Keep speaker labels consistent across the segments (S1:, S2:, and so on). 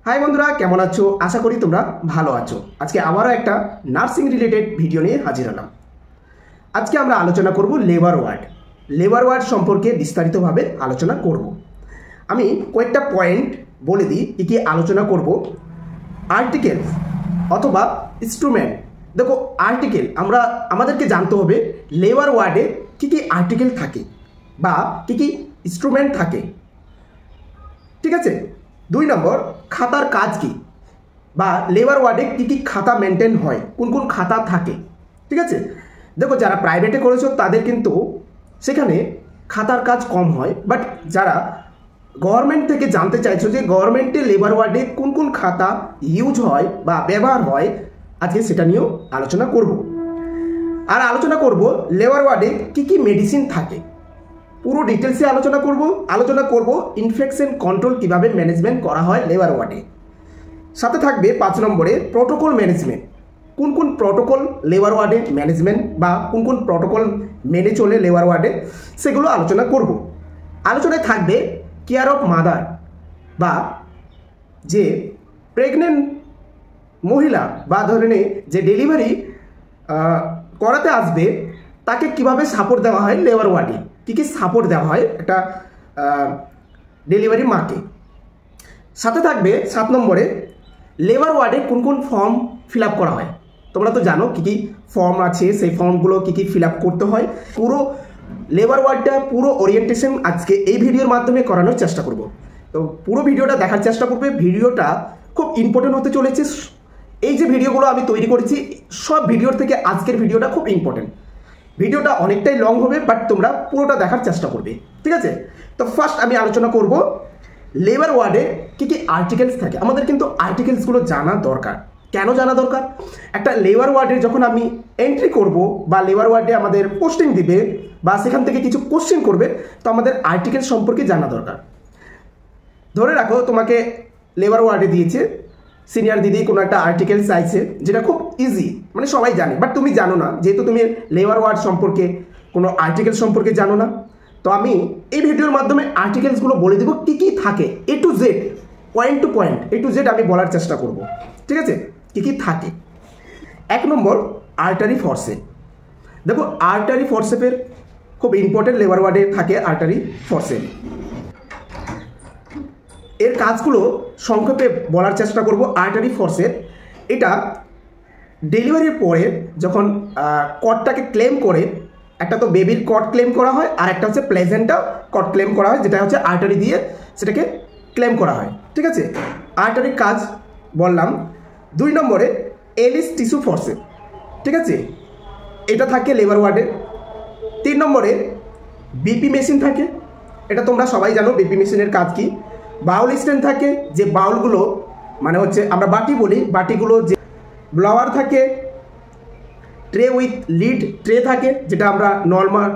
S1: High বন্ধুরা, কেমন আছো? আশা করি তোমরা ভালো আছো। আজকে আবারও একটা নার্সিং রিলেটেড ভিডিও নিয়ে হাজির হলাম। আজকে আমরা আলোচনা করব লেবার ওয়ার্ড। লেবার ওয়ার্ড সম্পর্কে বিস্তারিতভাবে আলোচনা করব। আমি কয়েকটা পয়েন্ট বলে দিই কী কী আলোচনা করব। আর্টিকেল অথবা ইনস্ট্রুমেন্ট। দেখো, আর্টিকেল আমাদেরকে জানতে হবে লেবার ওয়ার্ডে কী কী আর্টিকেল থাকে বা কী কী ইনস্ট্রুমেন্ট থাকে, ঠিক আছে। 2 নম্বর, খাতার কাজ কি বা লেবার ওয়ার্ডে কী কী খাতা মেনটেন হয়, কোন কোন খাতা থাকে, ঠিক আছে। দেখো, যারা প্রাইভেটে করেছো তাদের কিন্তু সেখানে খাতার কাজ কম হয়, বাট যারা গভর্নমেন্ট থেকে জানতে চাইছো যে গভর্নমেন্টে লেবার ওয়ার্ডে কোন কোন খাতা ইউজ হয় বা ব্যবহার হয়, আজকে সেটা নিয়েও আলোচনা করব। আর আলোচনা করব লেবার ওয়ার্ডে কী কী মেডিসিন থাকে, পুরো ডিটেলসে আলোচনা করব ইনফেকশন কন্ট্রোল কিভাবে ম্যানেজমেন্ট করা হয় লেবার ওয়ার্ডে। সাথে থাকবে 5 নম্বরে প্রোটোকল ম্যানেজমেন্ট, কোন কোন প্রোটোকল লেবার ওয়ার্ডে ম্যানেজমেন্ট বা কোন কোন প্রোটোকল মেনে চলে লেবার ওয়ার্ডে, সেগুলো আলোচনা করব। আলোচনায় থাকবে কেয়ার অফ মাদার বা যে প্রেগনেন্ট মহিলা বা ধরে নে যে ডেলিভারি করাতে আসবে তাকে কিভাবে সাপোর্ট দেওয়া হয় লেবার ওয়ার্ডে, কী কী সাপোর্ট দেওয়া হয় একটা ডেলিভারি মাকে। সাথে থাকবে 7 নম্বরে লেবার ওয়ার্ডে কোন কোন ফর্ম ফিল আপ করা হয়। তোমরা তো জানো কী কী ফর্ম আছে, সেই ফর্মগুলো কী কী ফিল আপ করতে হয়। পুরো লেবার ওয়ার্ডটা পুরো ওরিয়েন্টেশন আজকে এই ভিডিওর মাধ্যমে করানোর চেষ্টা করব। তো পুরো ভিডিওটা দেখার চেষ্টা করবে, ভিডিওটা খুব ইম্পর্টেন্ট হতে চলেছে। এই যে ভিডিওগুলো আমি তৈরি করেছি সব ভিডিওর থেকে আজকের ভিডিওটা খুব ইম্পর্টেন্ট। ভিডিওটা অনেকটাই লং হবে, বাট তোমরা পুরোটা দেখার চেষ্টা করবে, ঠিক আছে। তো ফার্স্ট আমি আলোচনা করব লেবার ওয়ার্ডে কী কী আর্টিকেলস থাকে। আমাদের কিন্তু আর্টিকেলসগুলো জানা দরকার। কেন জানা দরকার? একটা লেবার ওয়ার্ডে যখন আমি এন্ট্রি করব বা লেবার ওয়ার্ডে আমাদের পোস্টিং দিবে বা সেখান থেকে কিছু কোশ্চেন করবে, তো আমাদের আর্টিকেল সম্পর্কে জানা দরকার। ধরে রাখো তোমাকে লেবার ওয়ার্ডে দিয়েছে, সিনিয়র দিদি কোনো একটা আর্টিকেল চাইছে যেটা খুব ইজি, মানে সবাই জানে, বাট তুমি জানো না, যেহেতু তুমি লেবার ওয়ার্ড সম্পর্কে কোনো আর্টিকেল সম্পর্কে জানো না। তো আমি এই ভিডিওর মাধ্যমে আর্টিকেলসগুলো বলে দেবো কী কী থাকে, A to Z, point to point, A to Z আমি বলার চেষ্টা করব, ঠিক আছে। কী কী থাকে। 1 নম্বর, আর্টারি ফরসেপ। দেখো, আর্টারি ফরসেপের খুব ইম্পর্টেন্ট লেবার ওয়ার্ডে থাকে আর্টারি ফরসেপ। এর কাজগুলো সংক্ষেপে বলার চেষ্টা করব। আর্টারি ফরসেপ এটা ডেলিভারির পরে যখন কর্ডটাকে ক্লেম করে, একটা তো বেবির কর্ড ক্লেম করা হয় আর একটা হচ্ছে প্লেজেন্টা কর্ড ক্লেম করা হয়, যেটা হচ্ছে আর্টারি দিয়ে সেটাকে ক্লেম করা হয়, ঠিক আছে। আর্টারির কাজ বললাম। 2 নম্বরে এলিস টিস্যু ফরসেপ, ঠিক আছে, এটা থাকে লেবার ওয়ার্ডে। 3 নম্বরে বিপি মেশিন থাকে, এটা তোমরা সবাই জানো বিপি মেশিনের কাজ কি। বাউল স্ট্যান্ড থাকে, যে বাউলগুলো মানে হচ্ছে আমরা বাটি বলি, বাটিগুলো যে ব্লাওয়ার থাকে, ট্রে উইথ লিড ট্রে থাকে, যেটা আমরা নর্মাল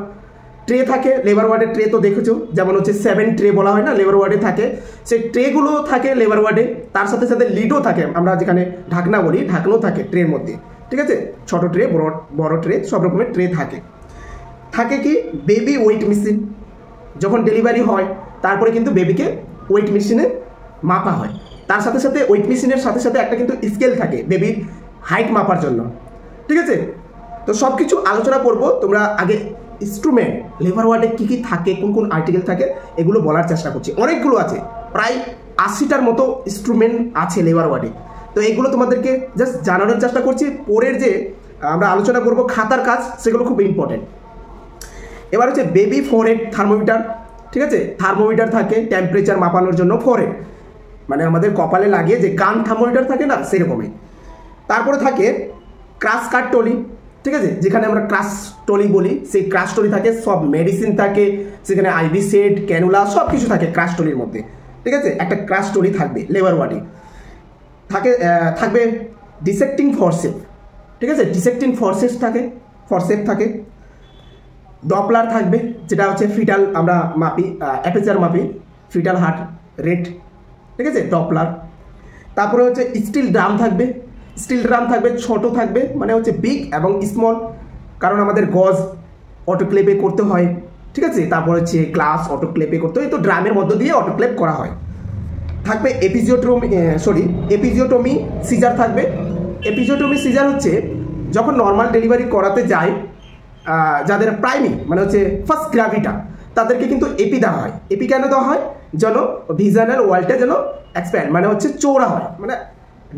S1: ট্রে থাকে লেবার ওয়ার্ডে। ট্রে তো দেখেছো, যেমন হচ্ছে 7 ট্রে বলা হয় না, লেবার ওয়ার্ডে থাকে, সেই ট্রেগুলো থাকে লেবার ওয়ার্ডে। তার সাথে সাথে লিডও থাকে, আমরা যেখানে ঢাকনা বলি, ঢাকনাও থাকে ট্রের মধ্যে, ঠিক আছে। ছোট ট্রে, বড় ট্রে, সব রকমের ট্রে থাকে। থাকে কি বেবি ওয়েট মেশিন, যখন ডেলিভারি হয় তারপরে কিন্তু বেবিকে ওয়েট মেশিনে মাপা হয়। তার সাথে সাথে ওয়েট মেশিনের সাথে সাথে একটা কিন্তু স্কেল থাকে বেবির হাইট মাপার জন্য, ঠিক আছে। তো সব কিছু আলোচনা করব। তোমরা আগে ইনস্ট্রুমেন্ট লেবার ওয়ার্ডে কী কী থাকে, কোন কোন আর্টিকেল থাকে, এগুলো বলার চেষ্টা করছি। অনেকগুলো আছে, প্রায় 80টার মতো ইনস্ট্রুমেন্ট আছে লেবার ওয়ার্ডে। তো এইগুলো তোমাদেরকে জাস্ট জানানোর চেষ্টা করছি। পরের যে আমরা আলোচনা করব খাতার কাজ, সেগুলো খুব ইম্পর্টেন্ট। এবার হচ্ছে বেবি ফোরহেড থার্মোমিটার, ঠিক আছে। থার্মোমিটার থাকে টেম্পারেচার মাপানোর জন্য, ফোরহেড মানে আমাদের কপালে লাগিয়ে যে গান থার্মোমিটার থাকে না, সেরকমই। তারপরে থাকে ক্রাশ কাট টলি, ঠিক আছে, যেখানে আমরা ক্রাশ টলি বলি, সেই ক্রাশ টলি থাকে, সব মেডিসিন থাকে সেখানে, আইভি সেট, ক্যানুলা, সব কিছু থাকে ক্রাশ টলির মধ্যে, ঠিক আছে। একটা ক্রাশ টলি থাকবে লেবার ওয়ার্ডে। থাকবে ডিসেক্টিং ফরসেপ, ঠিক আছে, ডিসেক্টিং ফরসেপ থাকে। ডপলার থাকবে, যেটা হচ্ছে ফিটাল আমরা মাপি, অ্যাপেচার মাপি, ফিটাল হার্ট রেট, ঠিক আছে, ডপলার। তারপরে হচ্ছে স্টিল ড্রাম থাকবে, ছোট থাকবে, মানে হচ্ছে বিগ এবং স্মল, কারণ আমাদের গজ অটোক্লেপে করতে হয়, ঠিক আছে। তারপর হচ্ছে গ্লাস অটোক্লেপে করতে হয়, তো ড্রামের মধ্য দিয়ে অটোক্লেপ করা হয়। থাকবে এপিজিওটমি সিজার থাকবে। এপিজিওটমি সিজার হচ্ছে যখন নর্মাল ডেলিভারি করাতে যায় যাদের প্রাইমি মানে হচ্ছে ফার্স্ট গ্র্যাভিটা, তাদেরকে কিন্তু এপি দেওয়া হয়। এপি কেন দেওয়া হয়? যেন ভিজানাল ওয়ালটা যেন এক্সপ্যান্ড মানে হচ্ছে চৌড়া হয়, মানে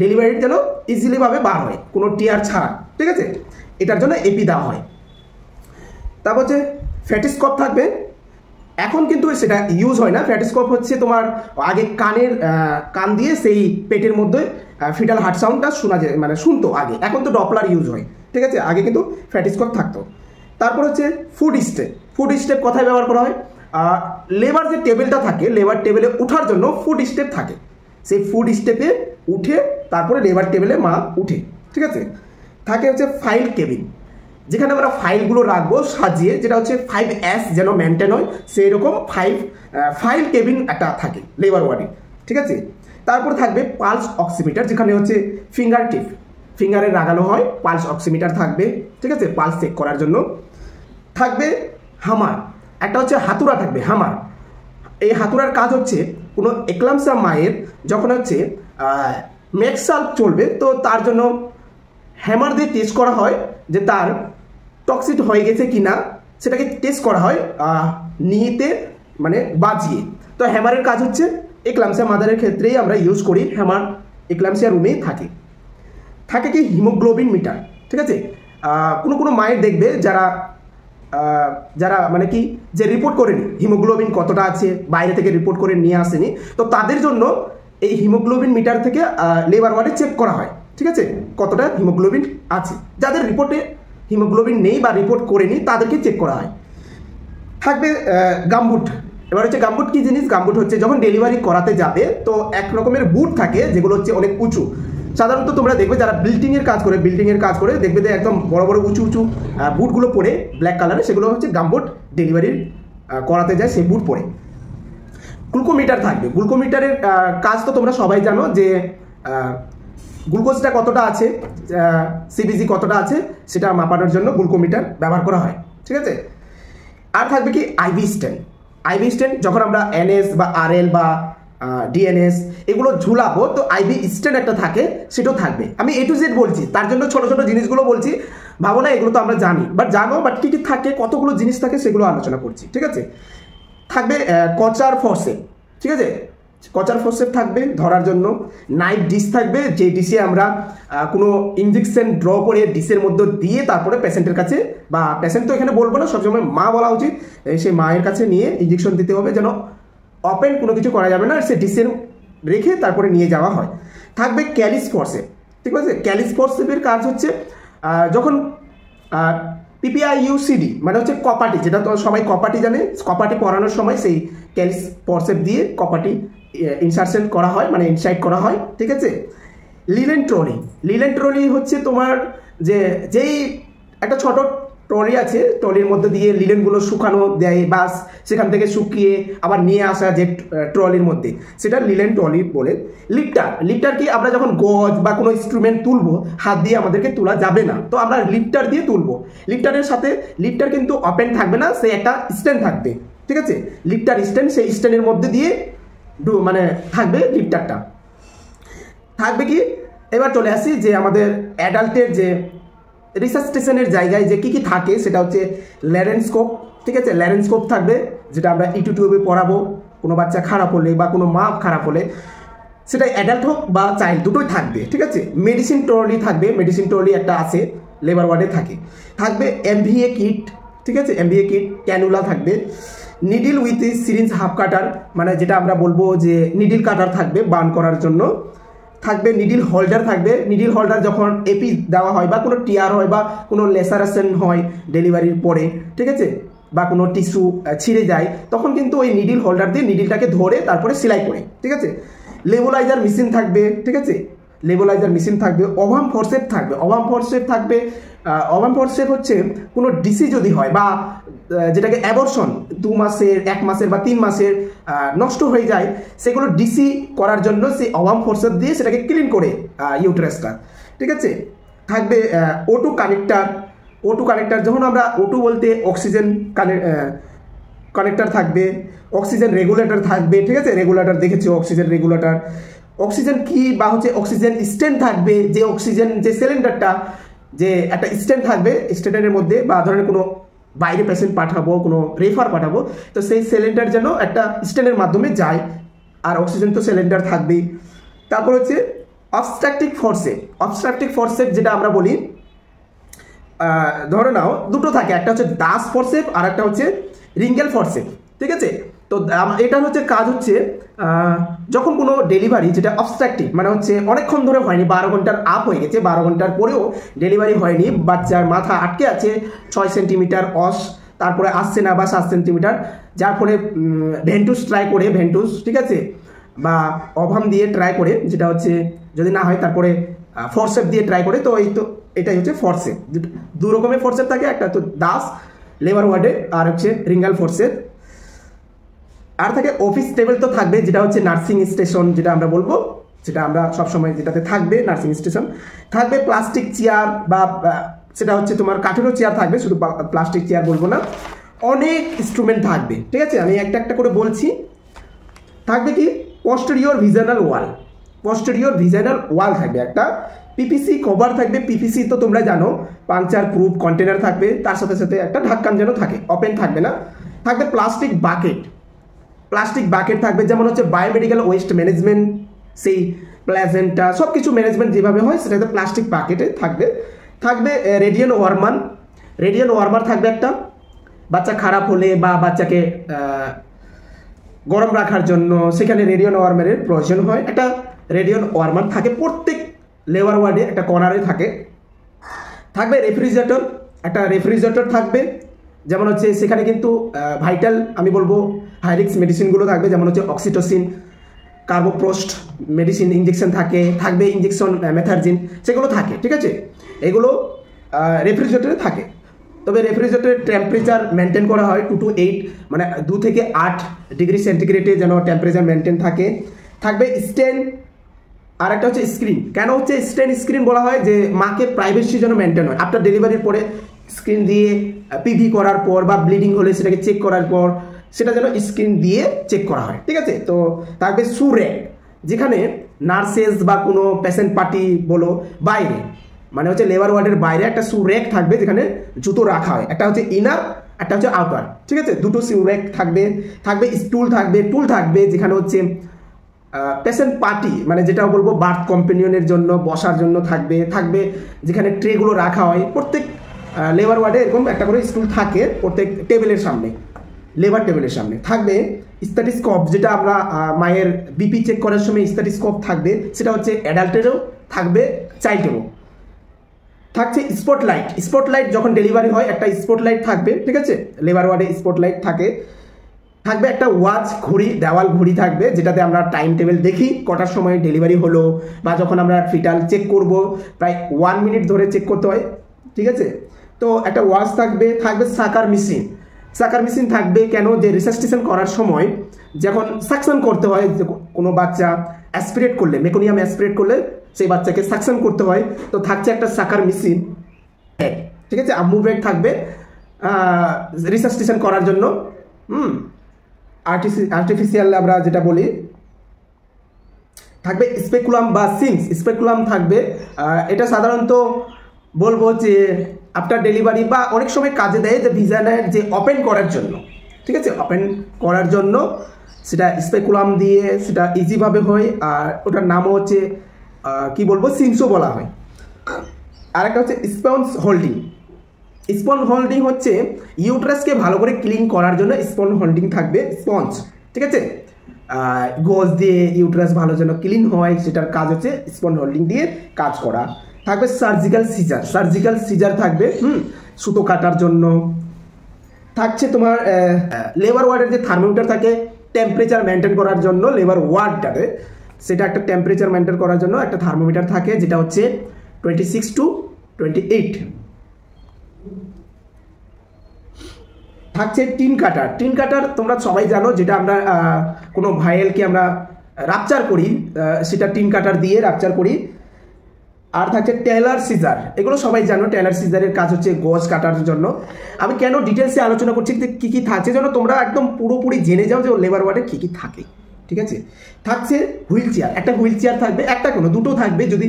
S1: ডেলিভারি যেন ইজিলিভাবে বার হয় কোনো টিয়ার ছাড়া, ঠিক আছে, এটার জন্য এপি দেওয়া হয়। তারপর হচ্ছে ফ্যাটিস্কোপ থাকবে। এখন কিন্তু সেটা ইউজ হয় না। ফ্যাটিস্কোপ হচ্ছে তোমার আগে কান দিয়ে সেই পেটের মধ্যে ফিটাল হার্ট সাউন্ডটা শোনা যায়, মানে শুনতো আগে, এখন তো ডপলার ইউজ হয়, ঠিক আছে, আগে কিন্তু ফ্যাটিস্কোপ থাকতো। তারপর হচ্ছে ফুড স্টেপ কোথায় ব্যবহার করা হয়? লেবার যে টেবিলটা থাকে, লেবার টেবিলে ওঠার জন্য ফুড স্টেপ থাকে, সেই ফুড স্টেপে উঠে তারপরে লেবার টেবিলে মা উঠে, ঠিক আছে। থাকে হচ্ছে ফাইল কেবিন, যেখানে আমরা ফাইলগুলো রাখবো সাজিয়ে, যেটা হচ্ছে 5S যেন মেনটেন হয়, সেই রকম ফাইল কেবিন একটা থাকে লেবার ওয়ার্ডে, ঠিক আছে। তারপর থাকবে পালস অক্সিমিটার, যেখানে হচ্ছে ফিঙ্গারে লাগানো হয়, পালস অক্সিমিটার থাকবে, ঠিক আছে, পালস চেক করার জন্য। থাকবে হামার, একটা হচ্ছে হাতুড়া থাকবে, হামার। এই হাতুড়ার কাজ হচ্ছে কোনো এক্লাম্পসিয়া মায়ের যখন হচ্ছে মেক্সাল চলবে, তো তার জন্য হ্যামার দিয়ে টেস্ট করা হয় যে তার টক্সিড হয়ে গেছে কিনা, সেটাকে টেস্ট করা হয় নিতে মানে বাজিয়ে। তো হ্যামারের কাজ হচ্ছে এক্লাম্পসিয়া মাদারের ক্ষেত্রেই আমরা ইউজ করি, হ্যামার এক্লাম্পসিয়া রুমেই থাকে কি হিমোগ্লোবিন মিটার, ঠিক আছে। কোনো মায়ের দেখবে যারা মানে কি যে রিপোর্ট করেনি হিমোগ্লোবিন কতটা আছে, বাইরে থেকে রিপোর্ট করে নিয়ে আসেনি, তো তাদের জন্য এই হিমোগ্লোবিন মিটার থেকে লেবার ওয়ার্ডে চেক করা হয়, ঠিক আছে, কতটা হিমোগ্লোবিন আছে। যাদের রিপোর্টে হিমোগ্লোবিন নেই বা রিপোর্ট করেনি তাদেরকে চেক করা হয়। থাকবে গামবুট। এবার হচ্ছে গামবুট কি জিনিস? গামবুট হচ্ছে যখন ডেলিভারি করাতে যাবে, তো এক রকমের বুট থাকে যেগুলো হচ্ছে অনেক উঁচু। সাধারণত তোমরা দেখবে যারা বিল্ডিংয়ের কাজ করে দেখবে যে একদম বড় বড় উঁচু বুটগুলো পরে ব্ল্যাক কালারে, সেগুলো হচ্ছে গামবুট, ডেলিভারি করাতে যায় সেই বুট পরে। গ্লুকোমিটার থাকবে। গ্লুকোমিটারের কাজ তো তোমরা সবাই জানো যে গ্লুকোজটা কতটা আছে, সিবিজি কতটা আছে, সেটা মাপানোর জন্য গ্লুকোমিটার ব্যবহার করা হয়, ঠিক আছে। আর থাকবে কি আইভি স্ট্যান্ড, যখন আমরা এনএস বা আরএল বা ডিএনএস এগুলো ঝুলাবো, তো আইভি স্ট্যান্ড একটা থাকে, সেটাও থাকবে। আমি A to Z বলছি, তার জন্য ছোট ছোট জিনিসগুলো বলছি, ভাবো না এগুলো তো আমরা জানি, বাট কি কি থাকে, কতগুলো জিনিস থাকে সেগুলো আলোচনা করছি, ঠিক আছে। থাকবে কচার ফরসেপ, ঠিক আছে, কচার ফরসেপ থাকবে ধরার জন্য। নাইফ ডিশ থাকবে, যে ডিশে আমরা কোনো ইঞ্জেকশন ড্র করে ডিশের মধ্যে দিয়ে তারপরে পেশেন্টের কাছে, বা পেশেন্ট তো এখানে বলবো না, সবসময় মা বলা উচিত, সেই মায়ের কাছে নিয়ে ইঞ্জেকশন দিতে হবে, যেন ওপেন কোনো কিছু করা যাবে না, সে ডিশের রেখে তারপরে নিয়ে যাওয়া হয়। থাকবে ক্যালিস ফরসেপ, ঠিক আছে। ক্যালিস ফরসেপের কাজ হচ্ছে যখন পিপিআইইউসিডি মানে হচ্ছে কপাটি, যেটা তো সবাই কপাটি জানে, কপাটি পরানোর সময় সেই ক্যালিস ফরসেপ দিয়ে কপাটি ইনসার্শন করা হয়, মানে ইনসাইড করা হয়, ঠিক আছে। লিলেন ট্রলি হচ্ছে তোমার যেই একটা ছোট ট্রলি আছে, ট্রলির মধ্যে দিয়ে লিলেনগুলো শুকানো দেয়, বাস সেখান থেকে শুকিয়ে আবার নিয়ে আসা যে ট্রলির মধ্যে, সেটা লিলেন ট্রলি বলে। লিফটার কি আমরা যখন গজ বা কোনো ইনস্ট্রুমেন্ট তুলবো, হাত দিয়ে আমাদেরকে তোলা যাবে না, তো আমরা লিফটার দিয়ে তুলবো। লিফটারের সাথে লিফটার কিন্তু ওপেন থাকবে না, সে একটা স্ট্যান্ড থাকবে, ঠিক আছে, লিফটার স্ট্যান্ড, সেই স্ট্যান্ডের মধ্যে দিয়ে মানে থাকবে লিফটারটা। থাকবে কি, এবার চলে আসি যে আমাদের অ্যাডাল্টের যে রিসার্চেশনের জায়গায় যে কি থাকে, সেটা হচ্ছে ল্যারেনস্কোপ, ঠিক আছে। ল্যারেনস্কোপ থাকবে, যেটা আমরা ইউটিউবে পড়াবো কোনো বাচ্চা খারাপ হলে বা কোনো মা খারাপ হলে, সেটা অ্যাডাল্ট হোক বা চাইল্ড দুটোই থাকবে, ঠিক আছে। মেডিসিন ট্রলি একটা আছে, লেবার ওয়ার্ডে থাকবে এমভিএ কিট, ঠিক আছে, এমভিএ কিট, ক্যানুলা থাকবে, নিডিল উইথ সিরিঞ্জ হাফ কাটার, মানে যেটা আমরা বলবো যে নিডিল কাটার থাকবে বার্ন করার জন্য। থাকবে নিডিল হোল্ডার থাকবে, নিডিল হোল্ডার যখন এপি দেওয়া হয় বা কোনো টিয়ার হয় বা কোনো লেসারেশন হয় ডেলিভারির পরে, ঠিক আছে, বা কোনো টিস্যু ছিঁড়ে যায়, তখন কিন্তু ওই নিডিল হোল্ডার দিয়ে নিডিলটাকে ধরে তারপরে সেলাই করে, ঠিক আছে। লেবুলাইজার মেশিন থাকবে, ঠিক আছে, ওভাম ফরসেপ হচ্ছে কোনো ডিসি যদি হয় বা যেটাকে অ্যাবর্শন 2 মাসের 1 মাসের বা 3 মাসের নষ্ট হয়ে যায়, সেগুলো ডিসি করার জন্য সেই ওভাম ফরসেপ দিয়ে সেটাকে ক্লিন করে ইউটেরাসটা, ঠিক আছে। থাকবে O2 কানেক্টার, যখন আমরা O2 বলতে অক্সিজেন কানেক্টার থাকবে, অক্সিজেন রেগুলেটর থাকবে, ঠিক আছে, রেগুলেটর দেখেছো অক্সিজেন রেগুলেটর। অক্সিজেন কি বা হচ্ছে অক্সিজেন স্ট্যান্ড থাকবে, যে অক্সিজেন যে সিলিন্ডারটা যে একটা স্ট্যান্ড থাকবে, স্ট্যান্ডের মধ্যে বা ধরনের কোনো বাইরে পেশেন্ট পাঠাবো, কোনো রেফার পাঠাবো, তো সেই সিলিন্ডার যেন একটা স্ট্যান্ডের মাধ্যমে যায়, আর অক্সিজেন তো সিলিন্ডার থাকবেই। তারপর হচ্ছে অবস্ট্রাকটিভ ফোর্সেপ। অবস্ট্রাকটিভ ফোর্সেপ যেটা আমরা বলি, ধরে নাও দুটো থাকে, একটা হচ্ছে দাস ফোর্সেপ আর একটা হচ্ছে রিঙ্গেল ফোর্সেপ, ঠিক আছে। তো এটা হচ্ছে কাজ হচ্ছে যখন কোনো ডেলিভারি যেটা অবস্ট্রাকটিভ মানে হচ্ছে অনেকক্ষণ ধরে হয়নি, 12 ঘন্টার আপ হয়ে গেছে, 12 ঘন্টার পরেও ডেলিভারি হয়নি, বাচ্চার মাথা আটকে আছে 6 সেন্টিমিটার অস, তারপরে আসছে না বা 7 সেন্টিমিটার, যার ফলে ভেন্টুস ট্রাই করে, ভেন্টুস ঠিক আছে, বা অভাম দিয়ে ট্রাই করে, যেটা হচ্ছে যদি না হয় তারপরে ফোর্সেপ দিয়ে ট্রাই করে। তো এই তো এটাই হচ্ছে ফোর্সেপ। দু রকমের ফোর্সেপ থাকে, একটা তো দাস লেবার ওয়ার্ডে আর হচ্ছে রিঙ্গাল ফোর্সেপ। আর থাকে অফিস টেবিল তো থাকবে, যেটা হচ্ছে নার্সিং স্টেশন যেটা আমরা বলবো, যেটা আমরা সবসময় যেটাতে থাকবে নার্সিং স্টেশন থাকবে। প্লাস্টিক চেয়ার বা সেটা হচ্ছে তোমার কাঠেরও চেয়ার থাকবে, শুধু প্লাস্টিক চেয়ার বলবো না, অনেক ইনস্ট্রুমেন্ট থাকবে, ঠিক আছে। আমি একটা একটা করে বলছি। থাকবে কি পোস্টেরিয়র ভিজানাল ওয়াল, পোস্টেরিয়র ভিজানাল ওয়াল থাকবে একটা, পিপিসি কভার থাকবে। পিপিসি তো তোমরা জানো পাংচার প্রুফ কন্টেনার থাকবে, তার সাথে সাথে একটা ঢাক্কান যেন থাকে, ওপেন থাকবে না। থাকবে প্লাস্টিক বাকেট, প্লাস্টিক বাকেট থাকবে, যেমন হচ্ছে বায়োমেডিক্যাল ওয়েস্ট ম্যানেজমেন্ট, সেই প্লাজেন্টা সব কিছু ম্যানেজমেন্ট যেভাবে হয় সেটাতে প্লাস্টিক বাকেটে থাকবে। থাকবে রেডিয়ান ওয়ার্মার, রেডিয়ান ওয়ার্মার থাকবে একটা, বাচ্চা খারাপ হলে বা বাচ্চাকে গরম রাখার জন্য সেখানে রেডিয়ান ওয়ার্মারের প্রয়োজন হয়, একটা রেডিয়ান ওয়ার্মার থাকে প্রত্যেক লেবার ওয়ার্ডে, একটা কর্নারে থাকে। থাকবে রেফ্রিজারেটর, একটা রেফ্রিজারেটর থাকবে, যেমন হচ্ছে সেখানে কিন্তু ভাইটাল আমি বলবো হাইরিক্স মেডিসিনগুলো থাকবে, যেমন হচ্ছে অক্সিটোসিন, কার্বোপ্রোস্ট মেডিসিন ইঞ্জেকশন থাকে, থাকবে ইঞ্জেকশন মেথারজিন, সেগুলো থাকে, ঠিক আছে, এগুলো রেফ্রিজারেটরে থাকে। তবে রেফ্রিজারেটরের টেম্পারেচার মেনটেন করা হয় 2 to 8, মানে 2 থেকে 8 ডিগ্রি সেন্টিগ্রেডে যেন টেম্পারেচার মেনটেন থাকে। থাকবে স্টেন, আর একটা হচ্ছে স্ক্রিন। কেন হচ্ছে স্টেন স্ক্রিন বলা হয়, যে মাকে প্রাইভেসি যেন মেনটেন হয়, আফটার ডেলিভারির পরে স্ক্রিন দিয়ে পিভি করার পর বা ব্লিডিং হলে সেটাকে চেক করার পর সেটা যেন স্ক্রিন দিয়ে চেক করা হয়, ঠিক আছে। তো থাকবে শু র্যাক, যেখানে নার্সেস বা কোনো পেশেন্ট পার্টি বলো বাইরে, মানে হচ্ছে লেবার ওয়ার্ডের বাইরে একটা শু র্যাক থাকবে, যেখানে জুতো রাখা হয়, একটা হচ্ছে ইনার একটা হচ্ছে আউটার, ঠিক আছে, দুটো শু র্যাক থাকবে। থাকবে স্টুল থাকবে, টুল থাকবে, যেখানে হচ্ছে পেশেন্ট পার্টি মানে যেটা বলবো বার্থ কম্পেনিয়নের জন্য বসার জন্য থাকবে। থাকবে যেখানে ট্রেগুলো রাখা হয়, প্রত্যেক লেবার ওয়ার্ডে এরকম একটা করে স্টুল থাকে প্রত্যেক টেবিলের সামনে, লেবার টেবিলের সামনে। থাকবে স্ট্যাটিস্কোপ, যেটা আমরা মায়ের বিপি চেক করার সময় স্ট্যাটিস্কোপ থাকবে, সেটা হচ্ছে অ্যাডাল্টেরও থাকবে চাইল্ডেরও। থাকছে স্পটলাইট, স্পটলাইট যখন ডেলিভারি হয় একটা স্পটলাইট থাকবে, ঠিক আছে, লেবার ওয়ার্ডে স্পটলাইট থাকে। থাকবে একটা ওয়াচ ঘড়ি, দেওয়াল ঘড়ি থাকবে, যেটাতে আমরা টাইম টেবিল দেখি কটার সময় ডেলিভারি হলো, বা যখন আমরা ফিটাল চেক করব প্রায় 1 মিনিট ধরে চেক করতে হয়, ঠিক আছে। তো একটা ওয়াচ থাকবে। থাকবে সাকার মেশিন, সাকার মেশিন থাকবে কেন, যে রিসাসিটেশন করার সময় যখন সাকশন করতে হয়, কোনো বাচ্চা অ্যাসপিরেট করলে, মেকোনিয়াম অ্যাসপিরেট করলে সেই বাচ্চাকে সাকশন করতে হয়, তো থাকছে একটা সাকার মেশিন, ঠিক আছে, আম্মু ব্যাগ থাকবে রিসাসিটেশন করার জন্য। আর্টিফিশিয়াল আমরা যেটা বলি। থাকবে স্পেকুলাম বা সিংস, স্পেকুলাম থাকবে, এটা সাধারণত বলবো যে আফটার ডেলিভারি বা অনেক সময় কাজে দেয়, যে ভিজানের যে ওপেন করার জন্য, ঠিক আছে, ওপেন করার জন্য সেটা স্পেকুলাম দিয়ে সেটা ইজিভাবে হয়, আর ওটার নামও হচ্ছে কি বলবো সিংসও বলা হয়। আর একটা হচ্ছে স্পঞ্জ হোল্ডিং, স্পঞ্জ হোল্ডিং হচ্ছে ইউট্রাসকে ভালো করে ক্লিন করার জন্য স্পঞ্জ হোল্ডিং থাকবে, স্পঞ্জ, ঠিক আছে, গোজ দিয়ে ইউট্রাস ভালো যেন ক্লিন হয় সেটার কাজ হচ্ছে স্পঞ্জ হোল্ডিং দিয়ে কাজ করা। থাকবে সার্জিক্যাল সিজার, সার্জিক্যাল সিজার থাকবে সুতো কাটার জন্য। থাকছে তোমার লেবার ওয়ার্ডের যে থার্মোমিটার থাকে টেম্পারেচার মেনটেন করার জন্য, লেবার ওয়ার্ডটাতে সেটা একটা টেম্পারেচার মেনটেন করার জন্য একটা থার্মোমিটার থাকে, যেটা হচ্ছে 26 to 28। থাকছে টিন কাটার, টিন কাটার তোমরা সবাই জানো, যেটা আমরা কোনো ভাইয়েলকে আমরা রাপচার করি, সেটা টিন কাটার দিয়ে রাপচার করি। আর থাকছে টেলার সিজার, এগুলো সবাই জানো। টেলার সিজারের কাজ হচ্ছে গোছ কাটার জন্য। আমি কেন ডিটেলসে আলোচনা করছি যে কী কী থাকছে, যেন তোমরা একদম পুরোপুরি জেনে যাও যে লেবার ওয়ার্ডে কী কী থাকে। ঠিক আছে, থাকছে হুইল চেয়ার, একটা হুইল চেয়ার থাকবে, একটা কোনো দুটো থাকবে যদি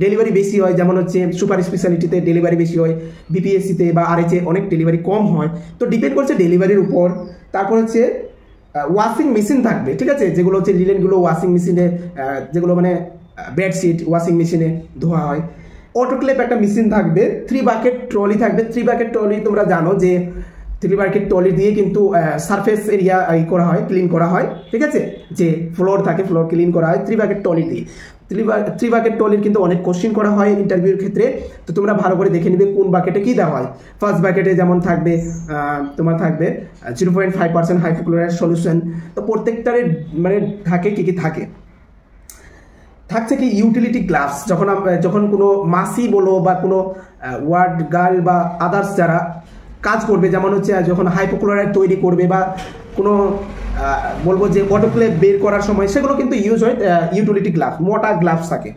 S1: ডেলিভারি বেশি হয়, যেমন হচ্ছে সুপার স্পেশালিটিতে ডেলিভারি বেশি হয়, বিপিএসসিতে বা আরএচে অনেক ডেলিভারি কম হয়, তো ডিপেন্ড করছে ডেলিভারির উপর। তারপর হচ্ছে ওয়াশিং মেশিন থাকবে, ঠিক আছে, যেগুলো হচ্ছে লিলেনগুলো ওয়াশিং মেশিনে, যেগুলো মানে বেডশিট ওয়াশিং মেশিনে ধোয়া হয়। অটোক্লেভ একটা মেশিন থাকবে, 3 বাকেট ট্রলি থাকবে। 3 বাকেট ট্রলি তোমরা জানো যে 3 বাকেট ট্রলি দিয়ে কিন্তু সারফেস এরিয়া করা হয়, ক্লিন করা হয়। ঠিক আছে, যে ফ্লোর থাকে ফ্লোর ক্লিন করা হয় 3 বাকেট ট্রলি দিয়ে। 3 বাকেট ট্রলির কিন্তু অনেক কোশ্চিন করা হয় ইন্টারভিউর ক্ষেত্রে, তো তোমরা ভালো করে দেখে নিবে কোন বাকেটে কী দেওয়া হয়। ফার্স্ট বাকেটে যেমন থাকবে তোমার থাকবে 0.5% হাইপোক্লোরাইড সলিউশন। তো প্রত্যেকটারে মানে থাকে কী কী থাকে। থাকছে কি ইউটিলিটি গ্লাভস, যখন কোনো মাসি বলো বা কোনো ওয়ার্ড গার্ল বা আদার্স যারা কাজ করবে, যেমন হচ্ছে যখন হাইপোক্লোরাইড তৈরি করবে বা কোনো বলবো যে অটোক্লেভ বের করার সময়, সেগুলো কিন্তু ইউজ হয় ইউটিলিটি গ্লাভস, মোটা গ্লাভস থাকে।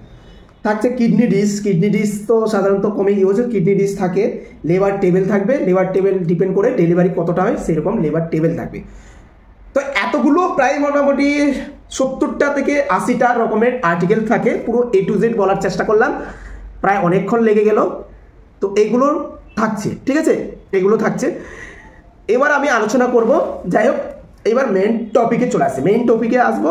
S1: থাকছে কিডনি ডিশ, কিডনি ডিশ তো সাধারণত কমই ইউজ হয়। কিডনি ডিশ থাকে, লেবার টেবিল থাকবে, লেবার টেবিল ডিপেন্ড করে ডেলিভারি কতটা হয় সেরকম লেবার টেবিল থাকবে। তো এতগুলো প্রায় মোটামুটি 70টা থেকে 80টা রকমের আর্টিকেল থাকে, পুরো A to Z বলার চেষ্টা করলাম, প্রায় অনেকক্ষণ লেগে গেল। তো এগুলো থাকছে, ঠিক আছে, এগুলো থাকছে। এবার আমি আলোচনা করব, যাই হোক এবার মেন টপিকে চলে আসছে, মেন টপিকে আসবো।